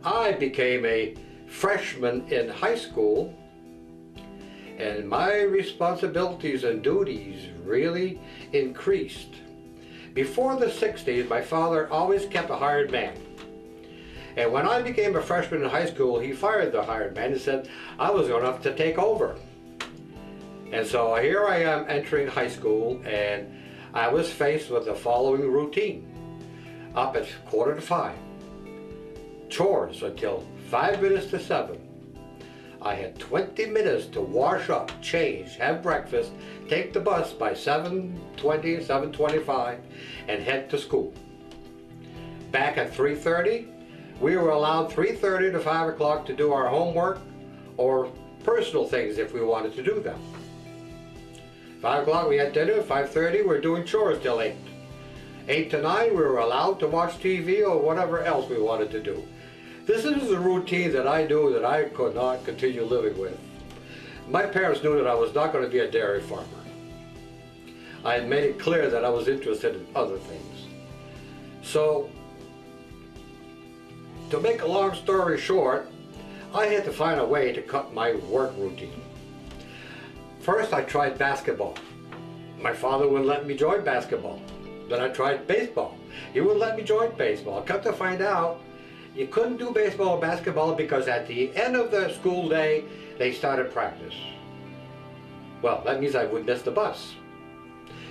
I became a freshman in high school, and my responsibilities and duties really increased. Before the 60s, my father always kept a hired man. And when I became a freshman in high school, he fired the hired man and said I was going to have to take over. And so here I am entering high school, and I was faced with the following routine. Up at 4:45, chores until 5 minutes to 7. I had 20 minutes to wash up, change, have breakfast, take the bus by 7:20, 7:25, and head to school. Back at 3:30, we were allowed 3:30 to 5 o'clock to do our homework or personal things if we wanted to do them. 5 o'clock we had dinner, 5:30 we're doing chores till 8. 8 to 9 we were allowed to watch TV or whatever else we wanted to do. This is a routine that I knew that I could not continue living with. My parents knew that I was not going to be a dairy farmer. I had made it clear that I was interested in other things. So, to make a long story short, I had to find a way to cut my work routine. First I tried basketball. My father wouldn't let me join basketball. Then I tried baseball. He wouldn't let me join baseball. Come to find out, you couldn't do baseball or basketball because at the end of the school day, they started practice. Well, that means I would miss the bus.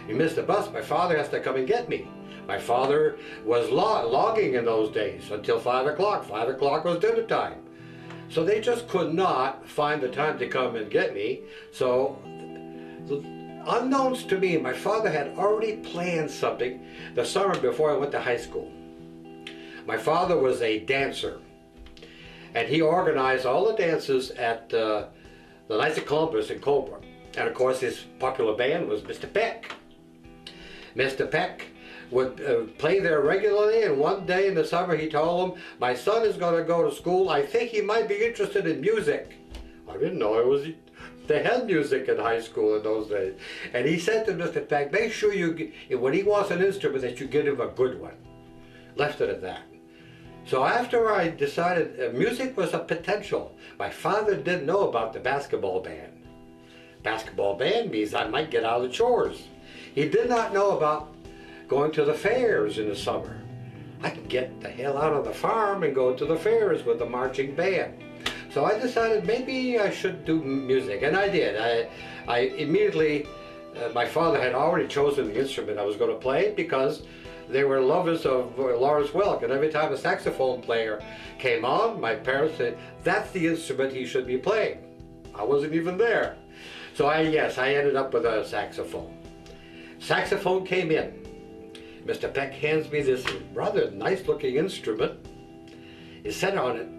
If you miss the bus, my father has to come and get me. My father was logging in those days until 5 o'clock. 5 o'clock was dinner time. So they just could not find the time to come and get me. So, unbeknownst to me, my father had already planned something the summer before I went to high school. My father was a dancer, and he organized all the dances at the Knights of Columbus in Colebrook. And of course his popular band was Mr. Peck. Mr. Peck would play there regularly, and one day in the summer he told them, my son is going to go to school, I think he might be interested in music. I didn't know they had music in high school in those days. And he said to Mr. Peck, make sure when he wants an instrument that you get him a good one. Left it at that. So after I decided music was a potential, my father didn't know about the basketball band. Basketball band means I might get out of the chores. He did not know about going to the fairs in the summer. I can get the hell out of the farm and go to the fairs with the marching band. So I decided maybe I should do music, and I did. I immediately, my father had already chosen the instrument I was going to play because they were lovers of Lawrence Welk, and every time a saxophone player came on, my parents said, that's the instrument he should be playing. I wasn't even there. So I ended up with a saxophone. Saxophone came in. Mr. Peck hands me this rather nice looking instrument. He said on it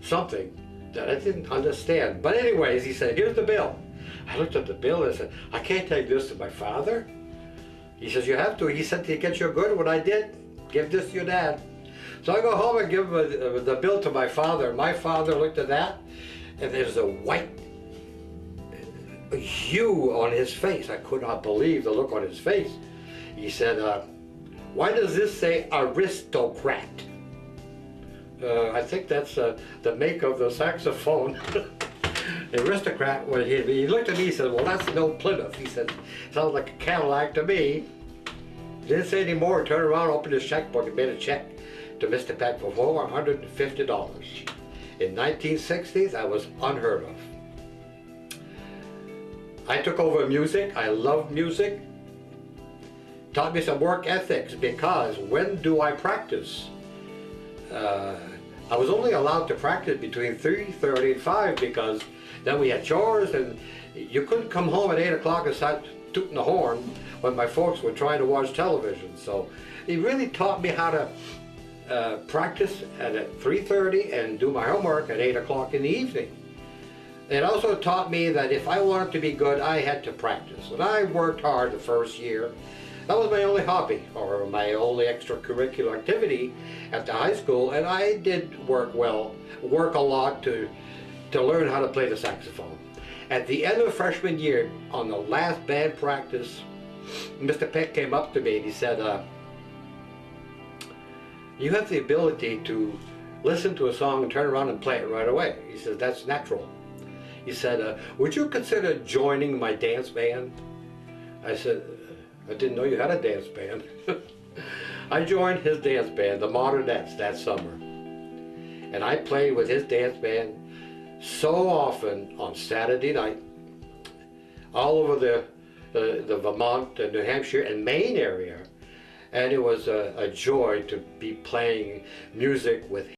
something that I didn't understand. But anyways, he said, here's the bill. I looked at the bill and I said, I can't take this to my father. He says, you have to. He said to get you good. What I did, give this to your dad. So I go home and give the bill to my father. My father looked at that, and there's a white hue on his face. I could not believe the look on his face. He said, why does this say aristocrat? I think that's the make of the saxophone. The aristocrat, when he looked at me, he said, well, that's no Plymouth. He said, sounds like a Cadillac to me. He didn't say any more. He turned around, opened his checkbook, and made a check to Mr. Peck for $450. In 1960s, that was unheard of. I took over music. I love music. Taught me some work ethics, because when do I practice? I was only allowed to practice between 3:30 and 5 because then we had chores, and you couldn't come home at 8 o'clock and start tooting the horn when my folks were trying to watch television. So he really taught me how to practice at 3:30 and do my homework at 8 o'clock in the evening. It also taught me that if I wanted to be good, I had to practice. And I worked hard the first year. That was my only hobby, or my only extracurricular activity at the high school, and I did work a lot to learn how to play the saxophone. At the end of freshman year, on the last band practice, Mr. Peck came up to me and he said, you have the ability to listen to a song and turn around and play it right away. He said, that's natural. He said, would you consider joining my dance band? I said, I didn't know you had a dance band. I joined his dance band, the Modernettes, that summer. And I played with his dance band so often on Saturday night, all over the Vermont, New Hampshire, and Maine area. And it was a joy to be playing music with him.